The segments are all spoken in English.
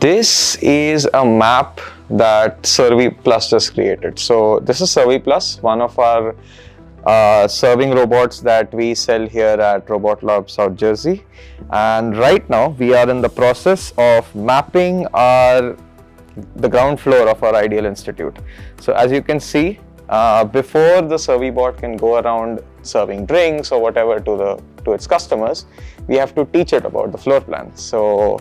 This is a map that Servi Plus just created. So this is Servi Plus, one of our serving robots that we sell here at Robot Lab South Jersey. And right now we are in the process of mapping the ground floor of our Ideal Institute. So as you can see, before the Servi Bot can go around serving drinks or whatever to its customers, we have to teach it about the floor plan. So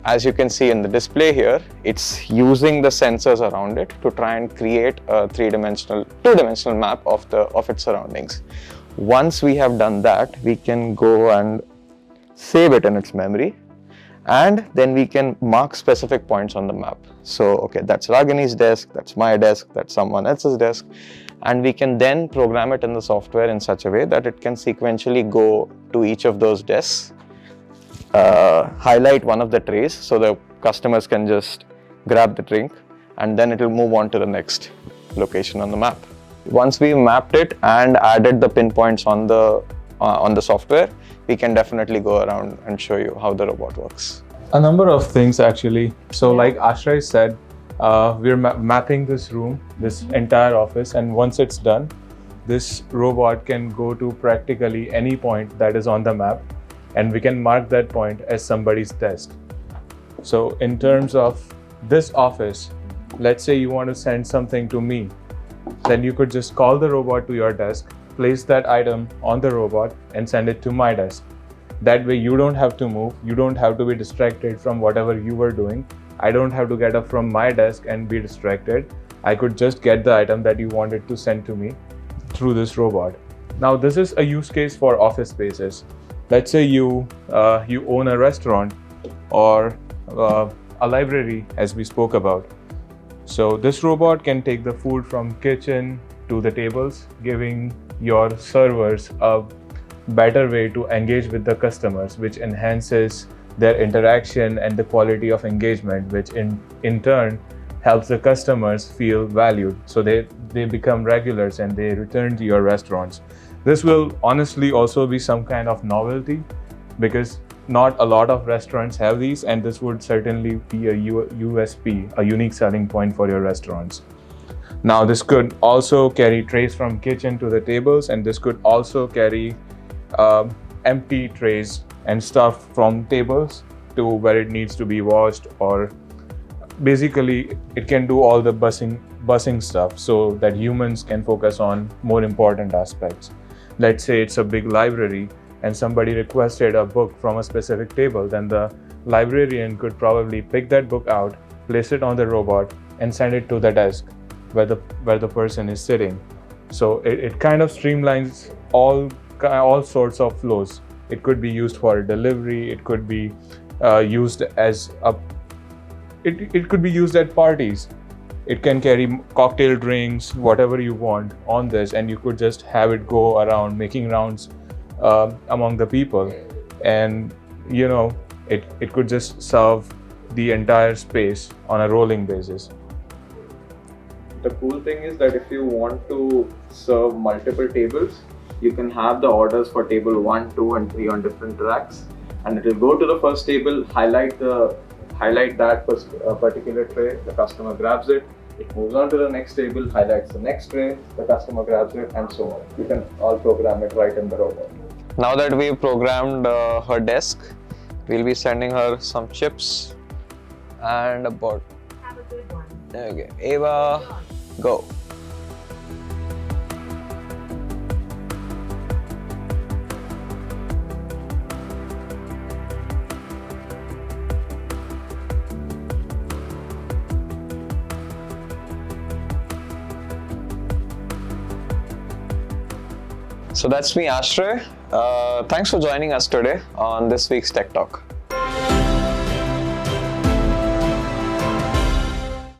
as you can see in the display here, it's using the sensors around it to try and create a two-dimensional map of its surroundings. Once we have done that, we can go and save it in its memory, and then we can mark specific points on the map. So, okay, that's Ragini's desk, that's my desk, that's someone else's desk, and we can then program it in the software in such a way that it can sequentially go to each of those desks, highlight one of the trays so the customers can just grab the drink, and then it will move on to the next location on the map. Once we've mapped it and added the pinpoints on the software, we can definitely go around and show you how the robot works. A number of things actually. So like Ashray said, we're mapping this room, this entire office, and once it's done, this robot can go to practically any point that is on the map, and we can mark that point as somebody's desk. So in terms of this office, let's say you want to send something to me, then you could just call the robot to your desk, place that item on the robot and send it to my desk. That way you don't have to move, you don't have to be distracted from whatever you were doing. I don't have to get up from my desk and be distracted. I could just get the item that you wanted to send to me through this robot. Now this is a use case for office spaces. Let's say you own a restaurant or a library, as we spoke about. So this robot can take the food from kitchen to the tables, giving your servers a better way to engage with the customers, which enhances their interaction and the quality of engagement, which in turn helps the customers feel valued. So they become regulars and they return to your restaurants. This will honestly also be some kind of novelty, because not a lot of restaurants have these, and this would certainly be a USP, a unique selling point for your restaurants. Now this could also carry trays from kitchen to the tables, and this could also carry empty trays and stuff from tables to where it needs to be washed, or basically it can do all the bussing stuff so that humans can focus on more important aspects. Let's say it's a big library and somebody requested a book from a specific table, then the librarian could probably pick that book out, place it on the robot and send it to the desk where the person is sitting. So it kind of streamlines all sorts of flows. It could be used for delivery, it could be used as it could be used at parties. It can carry cocktail drinks, whatever you want on this, and you could just have it go around making rounds among the people, and it could just serve the entire space on a rolling basis. The cool thing is that if you want to serve multiple tables, you can have the orders for table 1, 2 and 3 on different racks, and it will go to the first table, highlight that particular tray, the customer grabs it, it moves on to the next table, highlights the next tray, the customer grabs it, and so on. You can all program it right in the robot. Now that we've programmed her desk, we'll be sending her some chips and a bot. Have a good one. Okay, Ava, go. So that's me, Ashray. Thanks for joining us today on this week's Tech Talk.